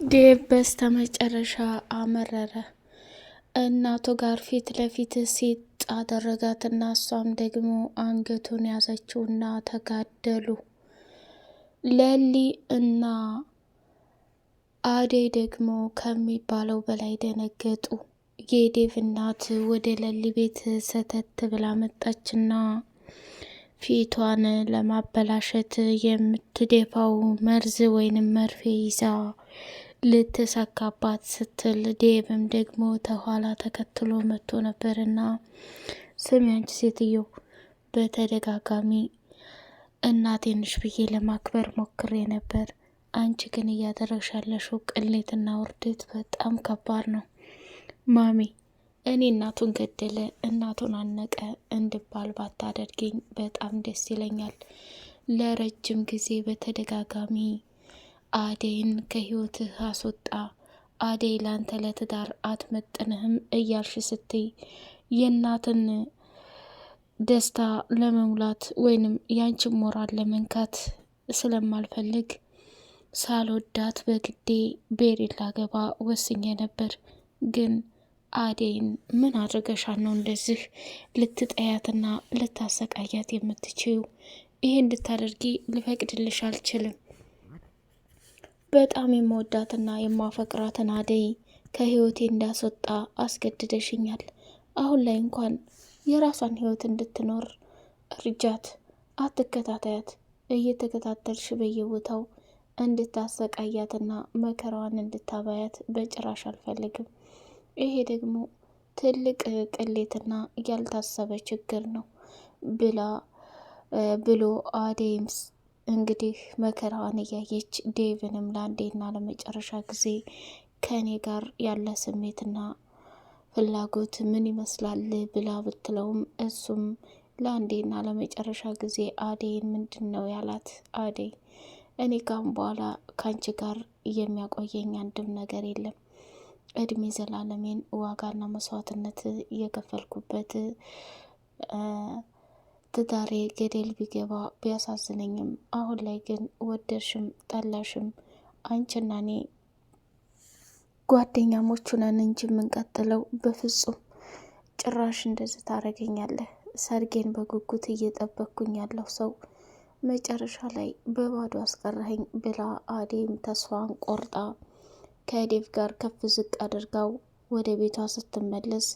ዴቭ በስተመጨረሻ አመረረ። እናቱ ጋር ፊት ለፊት ሲጥ አደረጋትና እሷም ደግሞ አንገቱን ያዘችውና ተጋደሉ። ለሊ እና አደይ ደግሞ ከሚባለው በላይ ደነገጡ። የዴቭ እናት ወደ ለሊ ቤት ሰተት ብላ መጣችና ፊቷን ለማበላሸት የምትደፋው መርዝ ወይንም መርፌ ይዛ ልትሰካባት ስትል ዴቭም ደግሞ ተኋላ ተከትሎ መጥቶ ነበርና ስሚ አንቺ ሴትዮ፣ በተደጋጋሚ እናቴንሽ ብዬ ለማክበር ሞክሬ ነበር። አንቺ ግን እያደረግሽ ያለሽው ቅሌትና ውርደት በጣም ከባድ ነው። ማሚ እኔ እናቱን ገደለ እናቱን አነቀ እንድባል ባታደርገኝ በጣም ደስ ይለኛል። ለረጅም ጊዜ በተደጋጋሚ አደይን ከህይወትህ አስወጣ፣ አደይ ላንተ ለትዳር አትመጥንህም እያልሽ ስትይ የእናትን ደስታ ለመሙላት ወይንም ያንቺን ሞራል ለመንካት ስለማልፈልግ ሳልወዳት በግዴ ቤሪን ላገባ ወስኜ ነበር። ግን አደይን ምን አድርገሻት ነው እንደዚህ ልትጠያትና ልታሰቃያት የምትችይው? ይሄ እንድታደርጊ ልፈቅድልሽ አልችልም። በጣም የምወዳትና የማፈቅራትን አደይ ከህይወቴ እንዳስወጣ አስገድደሽኛል። አሁን ላይ እንኳን የራሷን ህይወት እንድትኖር እርጃት፣ አትከታተያት። እየተከታተልሽ በየቦታው እንድታሰቃያትና መከራዋን እንድታባያት በጭራሽ አልፈልግም። ይሄ ደግሞ ትልቅ ቅሌትና ያልታሰበ ችግር ነው ብሎ አደይም እንግዲህ መከራዋን እያየች ዴቭንም ለአንዴና ለመጨረሻ ጊዜ ከእኔ ጋር ያለ ስሜትና ፍላጎት ምን ይመስላል ብላ ብትለውም እሱም ለአንዴና ለመጨረሻ ጊዜ አደይን ምንድን ነው ያላት? አደይ እኔ ካሁን በኋላ ከአንቺ ጋር የሚያቆየኝ አንድም ነገር የለም። እድሜ ዘላለሜን ዋጋና መስዋዕትነት እየከፈልኩበት ትዳሬ ገደል ቢገባ ቢያሳዝነኝም አሁን ላይ ግን ወደድሽም ጠላሽም አንቺና እኔ ጓደኛሞች ነን እንጂ የምንቀጥለው በፍጹም ጭራሽ እንደዚህ ታረገኛለህ። ሰርጌን በጉጉት እየጠበቅኩኝ ያለው ሰው መጨረሻ ላይ በባዶ አስቀረኸኝ ብላ አዴም ተስፋን ቆርጣ ከዴቭ ጋር ከፍ ዝቅ አድርጋው ወደ ቤቷ ስትመለስ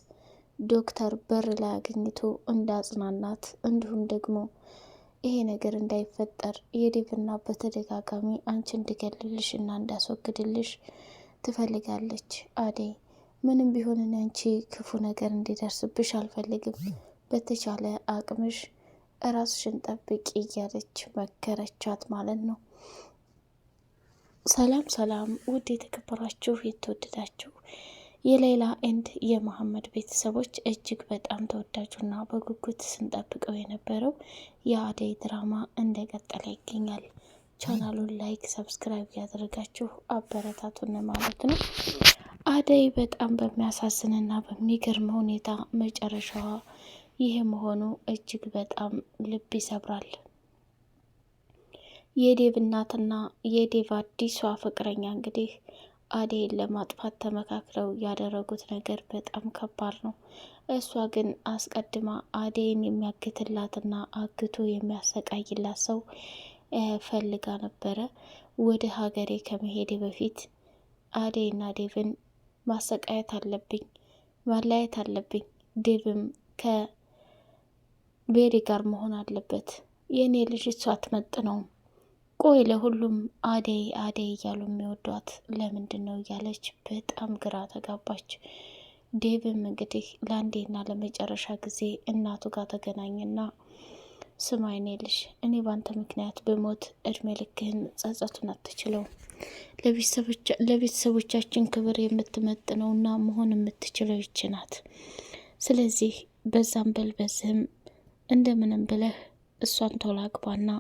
ዶክተር በር ላይ አግኝቶ እንዳጽናናት እንዲሁም ደግሞ ይሄ ነገር እንዳይፈጠር የዴቭና በተደጋጋሚ አንቺ እንድገልልሽ እና እንዳስወግድልሽ ትፈልጋለች። አደይ ምንም ቢሆን አንቺ ክፉ ነገር እንዲደርስብሽ አልፈልግም። በተቻለ አቅምሽ ራስሽን ጠብቂ እያለች መከረቻት ማለት ነው። ሰላም ሰላም! ውድ የተከበራችሁ የተወደዳችሁ የሌላ ኤንድ የመሐመድ ቤተሰቦች እጅግ በጣም ተወዳጁና በጉጉት ስንጠብቀው የነበረው የአደይ ድራማ እንደቀጠለ ይገኛል። ቻናሉን ላይክ፣ ሰብስክራይብ ያደረጋችሁ አበረታቱን ማለት ነው። አደይ በጣም በሚያሳዝንና በሚገርም ሁኔታ መጨረሻዋ ይሄ መሆኑ እጅግ በጣም ልብ ይሰብራል። የዴቭ እናትና የዴቭ አዲሷ ፍቅረኛ እንግዲህ አደይን ለማጥፋት ተመካክረው ያደረጉት ነገር በጣም ከባድ ነው። እሷ ግን አስቀድማ አደይን የሚያግትላትና አግቶ የሚያሰቃይላት ሰው ፈልጋ ነበረ። ወደ ሀገሬ ከመሄዴ በፊት አደይና ዴቭን ማሰቃየት አለብኝ፣ ማለያየት አለብኝ። ዴቭም ከቤሪ ጋር መሆን አለበት። የእኔ ልጅ እሷ አትመጥነውም። ቆይ ለሁሉም አደይ አደይ እያሉ የሚወዷት ለምንድን ነው እያለች በጣም ግራ ተጋባች። ዴቭም እንግዲህ ለአንዴና ለመጨረሻ ጊዜ እናቱ ጋር ተገናኝና ስማ የኔ ልጅ፣ እኔ ባንተ ምክንያት በሞት እድሜ ልክህን ጸጸቱን አትችለውም። ለቤተሰቦቻችን ክብር የምትመጥነውና መሆን የምትችለው ይች ናት። ስለዚህ በዛም በል በዝህም እንደምንም ብለህ እሷን ቶሎ አግባና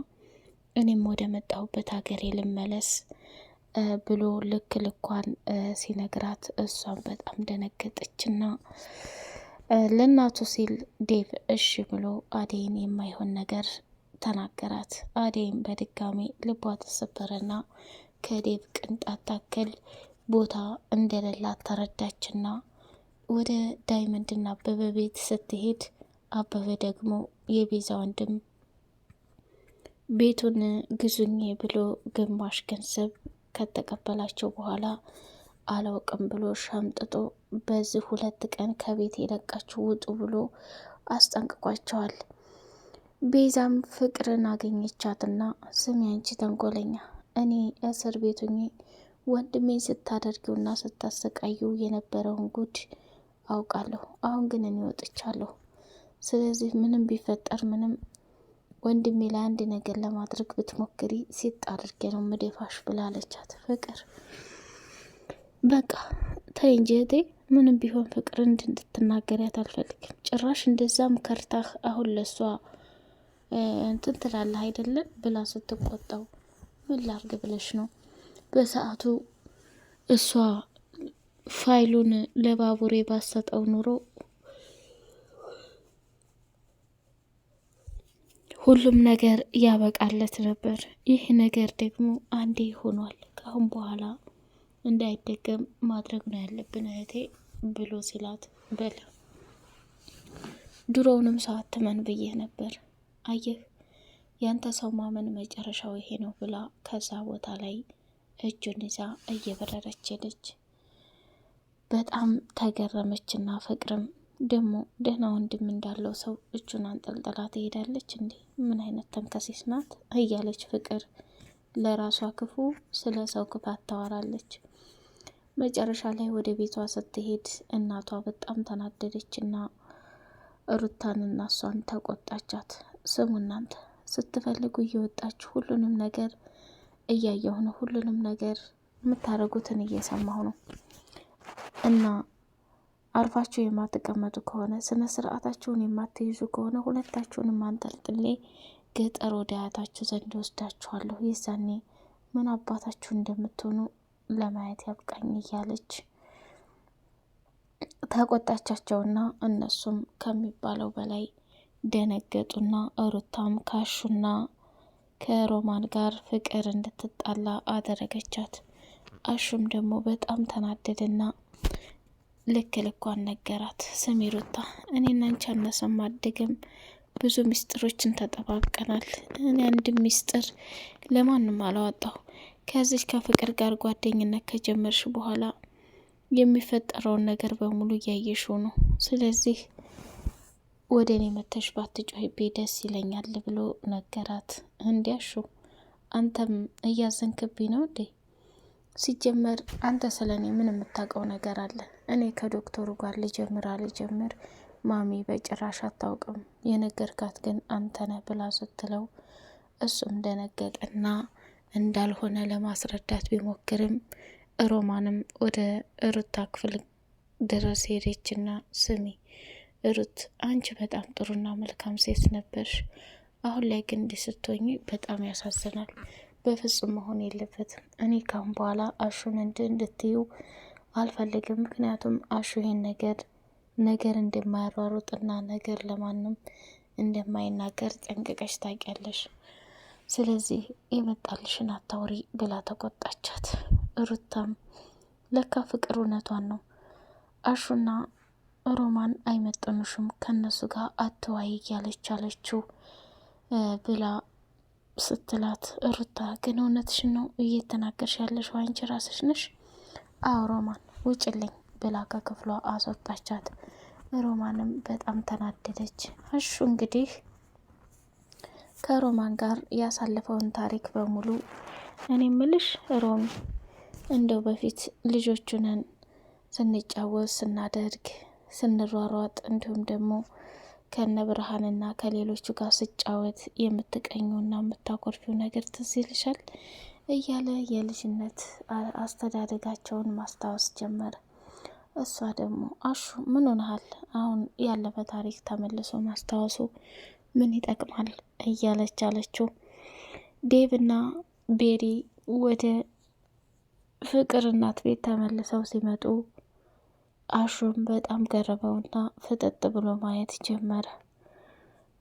እኔም ወደ መጣሁበት ሀገሬ ልመለስ ብሎ ልክ ልኳን ሲነግራት እሷን በጣም ደነገጠችና ለእናቱ ሲል ዴቭ እሺ ብሎ አደይን የማይሆን ነገር ተናገራት። አደይም በድጋሚ ልቧ ተሰበረና ከዴቭ ቅንጣት ታክል ቦታ እንደሌላት ተረዳችና ወደ ዳይመንድና አበበ ቤት ስትሄድ አበበ ደግሞ የቤዛ ወንድም ቤቱን ግዙኝ ብሎ ግማሽ ገንዘብ ከተቀበላቸው በኋላ አላውቅም ብሎ ሸምጥጦ በዚህ 2 ቀን ከቤት የለቃችሁ ውጡ ብሎ አስጠንቅቋቸዋል። ቤዛም ፍቅርን አገኘቻትና ስሚ አንቺ ተንኮለኛ፣ እኔ እስር ቤቱኝ ወንድሜን ስታደርጊውና ስታሰቃዩ የነበረውን ጉድ አውቃለሁ። አሁን ግን እኔ ወጥቻለሁ። ስለዚህ ምንም ቢፈጠር ምንም ወንድሜ ላይ አንድ ነገር ለማድረግ ብትሞክሪ ሲጥ አድርጌ ነው ምደፋሽ ብላለቻት። ፍቅር በቃ ተይ እንጂ እህቴ፣ ምንም ቢሆን ፍቅር እንድትናገሪያት አልፈልግም። ጭራሽ እንደዛም ከርታህ አሁን ለሷ እንትን ትላለህ አይደለም ብላ ስትቆጣው ምን ላርግ ብለሽ ነው? በሰዓቱ እሷ ፋይሉን ለባቡሬ ባሰጠው ኑሮ ሁሉም ነገር ያበቃለት ነበር። ይህ ነገር ደግሞ አንዴ ሆኗል። ካሁን በኋላ እንዳይደገም ማድረግ ነው ያለብን እህቴ ብሎ ሲላት፣ በል ድሮውንም ሰዓት ትመን ብዬ ነበር። አየህ ያንተ ሰው ማመን መጨረሻው ይሄ ነው ብላ ከዛ ቦታ ላይ እጁን ይዛ እየበረረች ሄደች። በጣም ተገረመችና ፍቅርም ደግሞ ደህና ወንድም እንዳለው ሰው እጁን አንጠልጥላ ትሄዳለች እንዴ? ምን አይነት ተንከሴስ ናት? እያለች ፍቅር ለራሷ ክፉ ስለ ሰው ክፋት ታወራለች። መጨረሻ ላይ ወደ ቤቷ ስትሄድ እናቷ በጣም ተናደደችና ሩታንና እሷን ተቆጣቻት። ስሙ እናንተ ስትፈልጉ እየወጣችሁ ሁሉንም ነገር እያየሁ ነው፣ ሁሉንም ነገር የምታደርጉትን እየሰማሁ ነው እና አርፋችሁ የማትቀመጡ ከሆነ ስነ ስርዓታችሁን የማትይዙ ከሆነ ሁለታችሁንም አንጠልጥሌ ገጠር ወደ አያታችሁ ዘንድ ወስዳችኋለሁ። የዛኔ ምን አባታችሁ እንደምትሆኑ ለማየት ያብቃኝ እያለች ተቆጣቻቸውና እነሱም ከሚባለው በላይ ደነገጡና ሩታም ካሹና ከሮማን ጋር ፍቅር እንድትጣላ አደረገቻት። አሹም ደግሞ በጣም ተናደደና ልክ ልኳን ነገራት። ስሚ ሩታ፣ እኔና አንቺ አነሰም አደገም ብዙ ሚስጥሮችን ተጠባብቀናል። እኔ አንድ ሚስጥር ለማንም አላወጣሁ። ከዚች ከፍቅር ጋር ጓደኝነት ከጀመርሽ በኋላ የሚፈጠረውን ነገር በሙሉ እያየሽው ነው። ስለዚህ ወደ እኔ መተሽ ባትጮሂብኝ ደስ ይለኛል ብሎ ነገራት። እንዲያሹ አንተም እያዘንክብኝ ነው እንዴ? ሲጀመር አንተ ስለኔ ምን የምታውቀው ነገር አለ? እኔ ከዶክተሩ ጋር ልጀምር ማሚ በጭራሽ አታውቅም፣ የነገርካት ግን አንተ ነህ ብላ ስትለው እሱም ደነገጠና እንዳልሆነ ለማስረዳት ቢሞክርም ሮማንም ወደ ሩታ ክፍል ድረስ ሄደችና ስሚ ሩት፣ አንቺ በጣም ጥሩና መልካም ሴት ነበርሽ። አሁን ላይ ግን እንዲህ ስትሆኚ በጣም ያሳዝናል። በፍጹም መሆን የለበትም። እኔ ካሁን በኋላ አሹን እንድትዩ አልፈልግም። ምክንያቱም አሹ ይሄን ነገር እንደማያሯሩጥና ነገር ለማንም እንደማይናገር ጠንቅቀሽ ታውቂያለሽ። ስለዚህ የመጣልሽን አታውሪ ብላ ተቆጣቻት። ሩታም ለካ ፍቅር እውነቷን ነው፣ አሹና ሮማን አይመጥኑሽም፣ ከነሱ ጋር አትዋይ እያለች አለችው ብላ ስትላት፣ ሩታ ግን እውነትሽን ነው እየተናገርሽ ያለሽ አንቺ ራስሽ ነሽ? አዎ ሮማን ውጭልኝ ብላ ከክፍሏ አስወጣቻት። ሮማንም በጣም ተናደደች። አሹ እንግዲህ ከሮማን ጋር ያሳለፈውን ታሪክ በሙሉ እኔ ምልሽ ሮሚ፣ እንደው በፊት ልጆቹንን ስንጫወት ስናደርግ ስንሯሯጥ እንዲሁም ደግሞ ከነ ብርሃንና ከሌሎቹ ጋር ስጫወት የምትቀኙና የምታኮርፊው ነገር ትዝ ይልሻል እያለ የልጅነት አስተዳደጋቸውን ማስታወስ ጀመረ። እሷ ደግሞ አሹ ምን ሆነሃል? አሁን ያለፈ ታሪክ ተመልሶ ማስታወሱ ምን ይጠቅማል? እያለች አለችው። ዴቭና ቤሪ ወደ ፍቅር እናት ቤት ተመልሰው ሲመጡ አሹም በጣም ገረመውና ፍጥጥ ብሎ ማየት ጀመረ።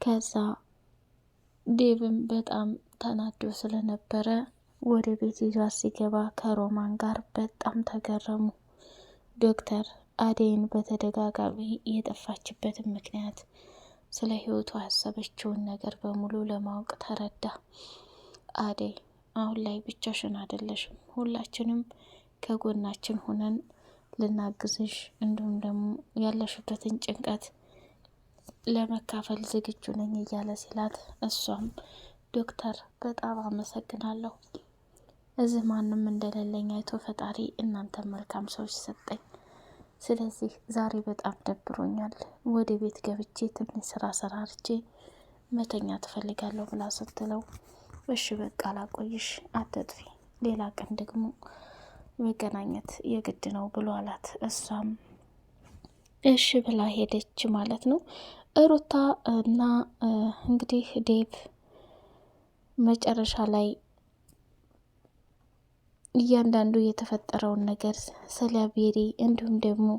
ከዛ ዴቭም በጣም ተናዶ ስለነበረ ወደ ቤት ይዟት ሲገባ ከሮማን ጋር በጣም ተገረሙ። ዶክተር አደይን በተደጋጋሚ የጠፋችበትን ምክንያት ስለ ህይወቱ ያሰበችውን ነገር በሙሉ ለማወቅ ተረዳ። አደይ አሁን ላይ ብቻሽን አይደለሽም፣ ሁላችንም ከጎናችን ሆነን ልናግዝሽ እንዲሁም ደግሞ ያለሽበትን ጭንቀት ለመካፈል ዝግጁ ነኝ እያለ ሲላት፣ እሷም ዶክተር በጣም አመሰግናለሁ፣ እዚህ ማንም እንደሌለኝ አይቶ ፈጣሪ እናንተ መልካም ሰዎች ሰጠኝ። ስለዚህ ዛሬ በጣም ደብሮኛል፣ ወደ ቤት ገብቼ ትንሽ ስራ ሰራርቼ መተኛ ትፈልጋለሁ ብላ ስትለው፣ እሺ በቃ ላቆይሽ፣ አትጥፊ፣ ሌላ ቀን ደግሞ መገናኘት የግድ ነው ብሎ አላት። እሷም እሺ ብላ ሄደች ማለት ነው። ሩታ እና እንግዲህ ዴቭ መጨረሻ ላይ እያንዳንዱ የተፈጠረውን ነገር ስለ ቤሪ እንዲሁም ደግሞ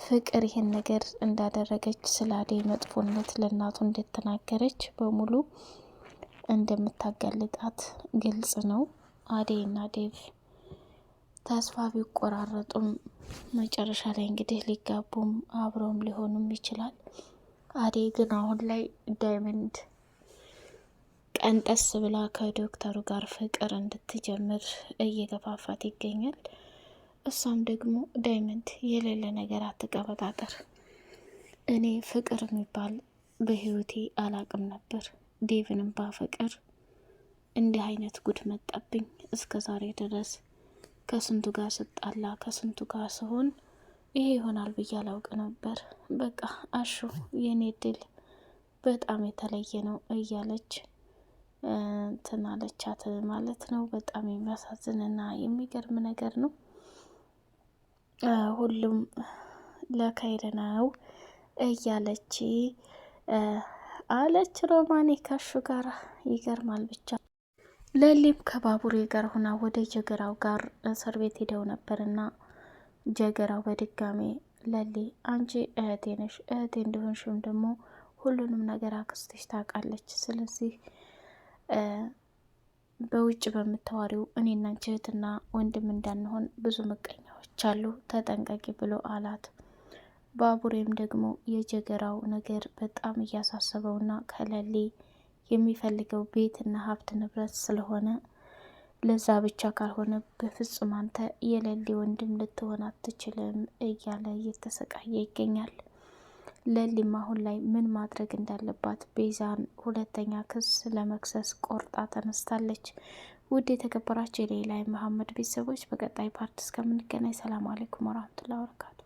ፍቅር ይሄን ነገር እንዳደረገች ስለ አደይ መጥፎነት ለእናቱ እንደተናገረች በሙሉ እንደምታጋልጣት ግልጽ ነው። አደይ እና ዴቭ ተስፋ ቢቆራረጡም መጨረሻ ላይ እንግዲህ ሊጋቡም አብረውም ሊሆኑም ይችላል። አደይ ግን አሁን ላይ ዳይመንድ ቀንጠስ ብላ ከዶክተሩ ጋር ፍቅር እንድትጀምር እየገፋፋት ይገኛል። እሷም ደግሞ ዳይመንድ የሌለ ነገር አትቀበጣጠር፣ እኔ ፍቅር የሚባል በህይወቴ አላቅም ነበር፣ ዴቭንም ባፈቅር እንዲህ አይነት ጉድ መጣብኝ። እስከ ዛሬ ድረስ ከስንቱ ጋር ስጣላ ከስንቱ ጋር ስሆን ይሄ ይሆናል ብዬ አላውቅ ነበር። በቃ አሹ የኔ ድል በጣም የተለየ ነው እያለች ትናለቻት ማለት ነው። በጣም የሚያሳዝንና የሚገርም ነገር ነው። ሁሉም ለካይድ ነው እያለች አለች ሮማኔ ካሹ ጋር። ይገርማል ብቻ። ለሊም ከባቡሬ ጋር ሆና ወደ ጀገራው ጋር እስር ቤት ሄደው ነበርና ጀገራው በድጋሜ ለሊ አንቺ እህቴ ነሽ፣ እህቴ እንደሆንሽም ደግሞ ሁሉንም ነገር አክስትሽ ታውቃለች። ስለዚህ በውጭ በምታዋሪው እኔና አንቺ እህትና ወንድም እንዳንሆን ብዙ ምቀኛዎች አሉ፣ ተጠንቀቂ ብሎ አላት። ባቡሬም ደግሞ የጀገራው ነገር በጣም እያሳሰበውና ከለሊ የሚፈልገው ቤትና ሀብት ንብረት ስለሆነ ለዛ ብቻ ካልሆነ በፍጹም አንተ የለሊ ወንድም ልትሆን አትችልም እያለ እየተሰቃየ ይገኛል። ለሊም አሁን ላይ ምን ማድረግ እንዳለባት ቤዛን ሁለተኛ ክስ ለመክሰስ ቆርጣ ተነስታለች። ውድ የተከበራቸው የሌላ መሐመድ ቤተሰቦች በቀጣይ ፓርት እስከምንገናኝ ሰላም አለይኩም ወራህመቱላሂ ወበረካቱ።